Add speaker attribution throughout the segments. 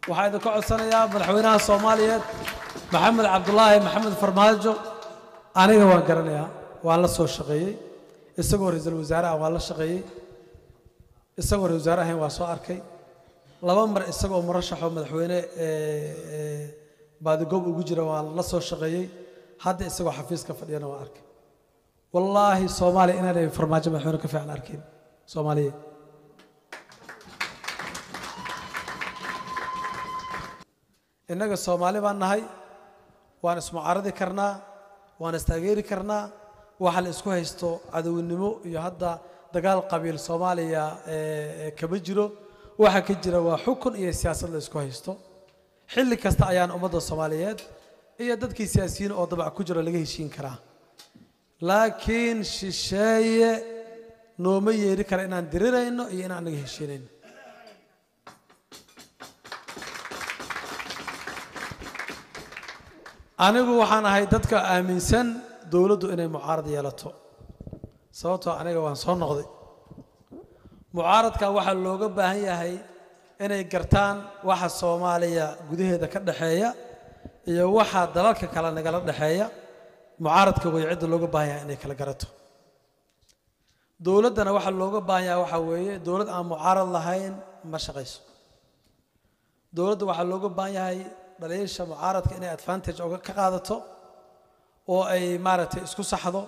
Speaker 1: waxaan ka codsanayaa madaxweynaha Soomaaliyeed Maxamed Cabdullaahi Maxamed Farmaajo aniga waan garanayaa waan la soo shaqeeyay isagoo ra'iisul wasaaraha waan la shaqeeyay isagoo ra'iisul wasaaraha waan soo arkay laba mar isagoo murashax madaxweyne baadgoob ugu jira waan la soo shaqeeyay hadda isagoo xafiiska fadhiyana waan arkay wallahi Soomaaliya inay farmaajo madaxweyne ka fiican arkeen Soomaaliya innaga Soomaali baan nahay waan ismucaaradi karnaa waan istaageeri karnaa waxa la isku haysto cadownimo iyo hadda dagaal qabiil Soomaaliya kama jiro waxa ka jira waa xukun iyo siyaasad la isku haysto xilli kasta ayaan ummadda Soomaaliyeed iyo dadkii siyaasiyiin oo dabac ku jira laga heshiin karaa laakiin shisheeye nooma yeeri kara inaan dirirayno iyo inaan naga heshiinayno anigu waxaan ahay dadka aaminsan dawladdu inay mucaarad yeelato sababtoo aniga waan soo noqday mucaaradka waxa looga baahan yahay inay gartaan waxa Soomaaliya gudaheeda ka dhaxeeya iyo waxa dalalka kale nagala dhaxeeya mucaaradka way cid looga baahan yahay inay kala garato dawladdana waxa looga baahan yahay waxa weeye dawlad aan mucaarad lahayn ma shaqayso dawladda waxa looga baahan yahay dhaliisha mucaaradka inay advantage uga ka qaadato oo ay maaragtay isku saxdo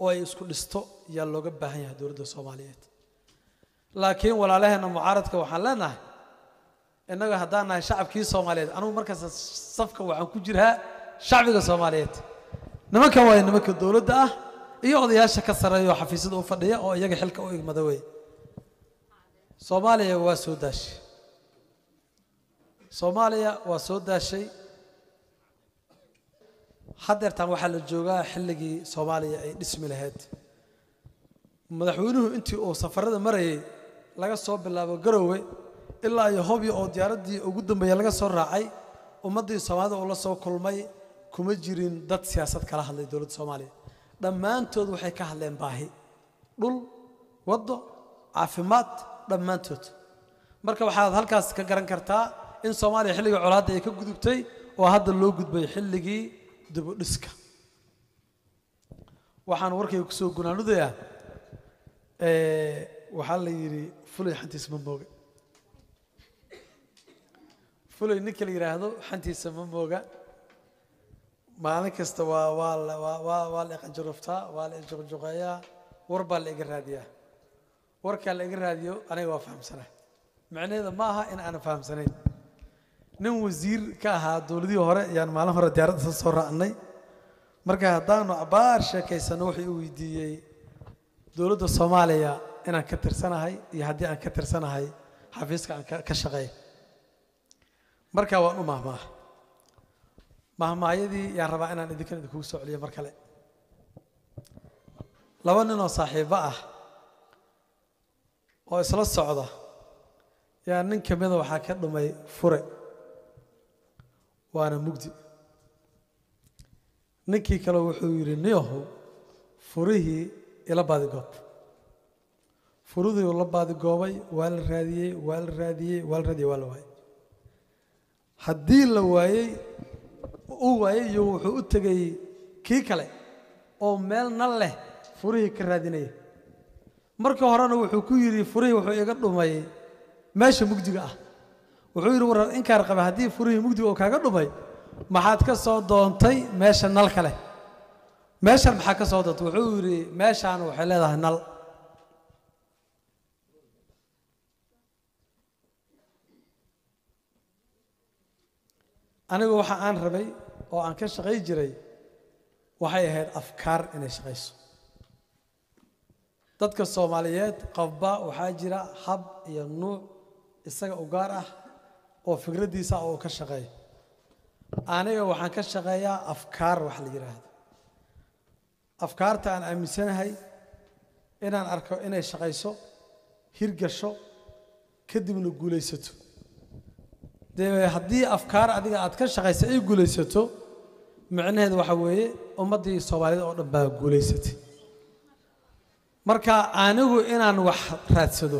Speaker 1: oo ay isku dhisto yaa looga baahan yahay dawladda Soomaaliyeed laakiin walaalaheena mucaaradka waxaan leenahay innaga haddaan nahay shacabkii Soomaaliyeed anigu markaas safka waxaan ku jiraa shacbiga Soomaaliyeed nimanka waa nimanka dawladda ah iyo odayaasha ka sareeyo xafiisyada u fadhiya oo iyaga xilka u igmada way Soomaaliya waa soo daashay Soomaaliya waa soo daashay hadeertan waxa la joogaa xilligii Soomaaliya ay dhismi lahayd madaxweynuhu intii uu safarada marayay laga soo bilaabo Garowe ilaa iyo Hobyo oo diyaaradii ugu dambeeyay laga soo raacay ummadii Soomaalida oo la soo kulmay kuma jirin dad siyaasad kala hadlay dawladda Soomaaliya dhammaantood waxay ka hadleen baahi dhul wado caafimaad dhammaantood marka waxaad halkaas ka garan kartaa in Soomaaliya xilliga colaadda ay ka gudubtay oo hadda loo gudbay xilligii dib u dhiska waxaan warkay ku soo gunaanudaya waxa la yiri fulay xantiis ma mooga fulay ninka la yiraahdo xantiisa ma mooga maalin kasta waa la qanjaroftaa waa la joqjoqaya war baa la iga raadiyaa warka la iga raadiyo aniga waa fahamsanahay macnaheedu ma aha in aan fahamsanayn nin wasiir ka ahaa dawladii hore yaan maalin hore diyaaradda soo raacnay marka haddaanu abaar sheekaysano wuxuu u weydiiyay dawladda Soomaaliya inaan ka tirsanahay iyo haddii aan ka tirsanahay xafiiska aan ka shaqeeyo marka waan u mahmaayadii yaan rabaa inaan idinku soo celiyo mar kale laba nin oo saaxiibo ah oo isla socda yaa nin kamida waxaa ka dhumay fure waana mugdi ninkii kale wuxuu yiri niyahow furihii ila baadigoob furudii la baadigoobay waa la raadiyay waa la waayay haddii la waayay uu waayay iyo wuxuu u tagay kii kale oo meel nal leh furihii ka raadinaya marka horena wuxuu ku yiri furihii wuxuu iga dhumay meesha mugdiga ah wuxuu yiri war in kaar qaba hadii furihii mugdiga oo kaaga dhumay maxaad ka soo doontay meesha nal kale meeshan maxaa ka soo doontay wuxuu yiri meeshaan waxay leedahay nal anigu waxa aan rabay oo aan ka shaqay jiray waxay ahayd afkaar inay shaqayso dadka Soomaaliyeed qabba waxa jira hab iyo nuuc isaga u gaar ah oo fikradiisa oo ka shaqeey aniga waxaan ka shaqeeyaa afkaar wax la yiraahdo afkaarta aan aaminsanahay inaan arko inay shaqayso hirgasho kadibna guulaysato haddii afkaar adiga aad ka shaqayso ay guulaysato macnaheedu waxa weeye ummadii Soomaalida oo dhan baa guulaysatay marka anigu inaan wax raadsado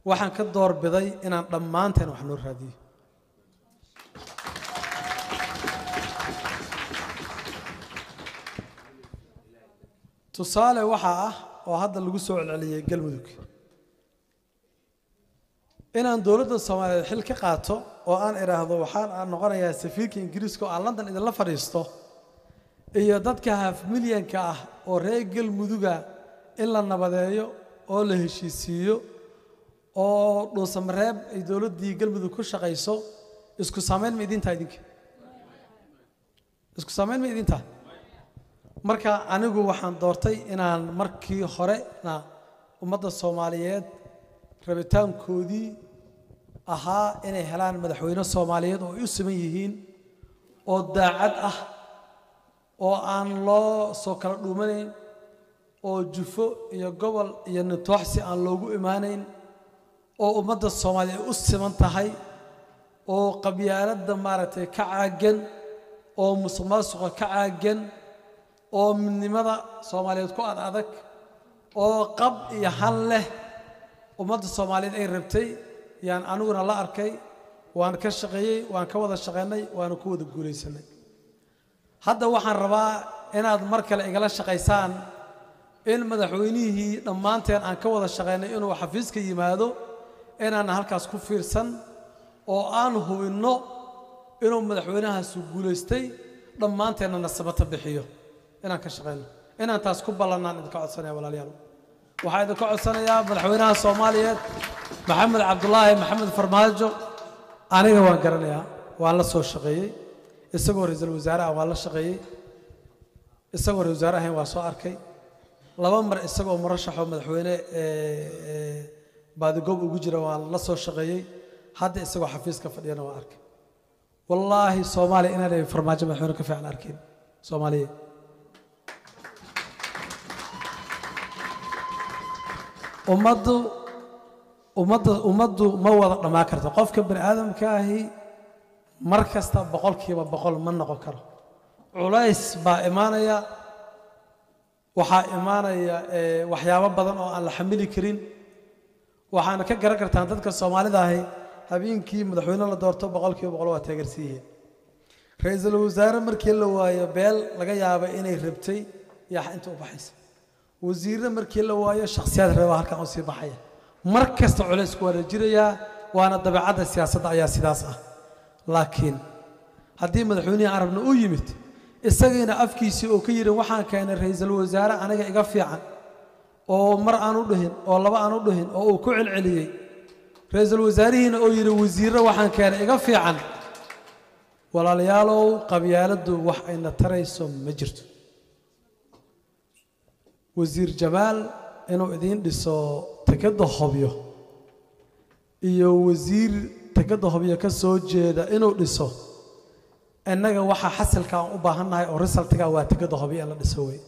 Speaker 1: waxaan ka doorbiday inaan dhammaanteen wax noo raadiyo tusaale waxa ah oo hadda lagu soo celceliyay galmudug inaan dawladda Soomaaliyeed xil ka qaato oo aan iraahdo waxaan noqonayaa safiirka Ingiriiska oo aan London idin la fariisto iyo dadka half milyanka ah oo reer galmuduga in la nabadeeyo oo la heshiisiyo oo dhuusamareeb ay dawladdii galmudug ku shaqayso isku saameyn ma idinta idinka isku saameyn ma idinta marka anigu waxaan doortay inaan markii hore ummadda Soomaaliyeed rabitaankoodii ahaa inay helaan madaxweyne Soomaaliyeed oo u siman yihiin oo daacad ah oo aan loo soo kala dhuumanayn oo jufo iyo gobol iyo nitooxsi aan loogu imaanayn oo ummadda Soomaaliyeed u siman tahay oo qabyaaladda maaragtay ka caagan oo musuqmaasuqa ka caagan oo midnimada Soomaaliyeed ku adag oo qab iyo hal leh ummadda Soomaaliyeed ay rabtay yaan aniguna la arkay waan ka shaqeeyay waan ka wada shaqeynay waan ku wada guuleysanay hadda waxaan rabaa inaad mar kale igala shaqeysaan in madaxweynihii dhammaanteen aan ka wada shaqeynay inuu xafiiska yimaado inaan halkaas ku fiirsan oo aan hubinno inuu madaxweynahaas guuleystay dhammaanteena nasabata bixiyo inaan ka shaqeyno inaan taas ku ballanaan idinka codsanayaa walaalayaal waxaan idinka codsanayaa madaxweynaha Soomaaliyeed Maxamed Cabdullaahi Maxamed Farmaajo aniga waan garanayaa waan la soo shaqeeyay isagoo ra'iisul wasaare ah waan la shaqeeyay isagoo ra'iisul wasaare ahayn waan soo arkay laba mar isagoo murashaxo madaxweyne baadagoob ugu jira waan la soo shaqeeyay hadda isagoo xafiiska fadhiyana waan arkay wallaahi Soomaaliya inaan farmaajo madaxweyne ka fiican arkin Soomaaliya ummaddu ma wada dhamaa karto qofka bani aadamka ahi mar kasta 100% ma noqon karo culays baa imaanaya waxa imaanaya waxyaabo badan oo aan la xamili karin waxaana ka garan kartaan dadka Soomaalida ahi habeenkii madaxweyne la doorto 100% waa taageersiiyeen ra'iisul wasaare markii la waayo beel laga yaabo inay rabtay yaa inta u baxaysa wasiirada markii la waayo shakhsiyaad reeba halka oo sii baxaya mar kasta culays ku wareejiraya waana dabeecadda siyaasadda ayaa sidaas ah laakiin haddii madaxweynaha arabna uu yimid isagiina afkiisii oo ka yiri waxaan keenay ra'iisul wasaare aniga iga fiican oo mar aan u dhahin oo laba aan u dhahin oo uu ku celceliyay ra'iisul wasaarihiina oo yiri wasiirro waxaan keenay iga fiican walaalayaalow qabyaaladdu wax ayna tarayso ma jirto wasiir Jamaal inuu idin dhiso takada hobyo iyo wasiir takada hobyo ka soo jeeda inuu dhiso annaga waxa xasilka aan u baahanahay oo resultiga waa takada hobyo la dhiso way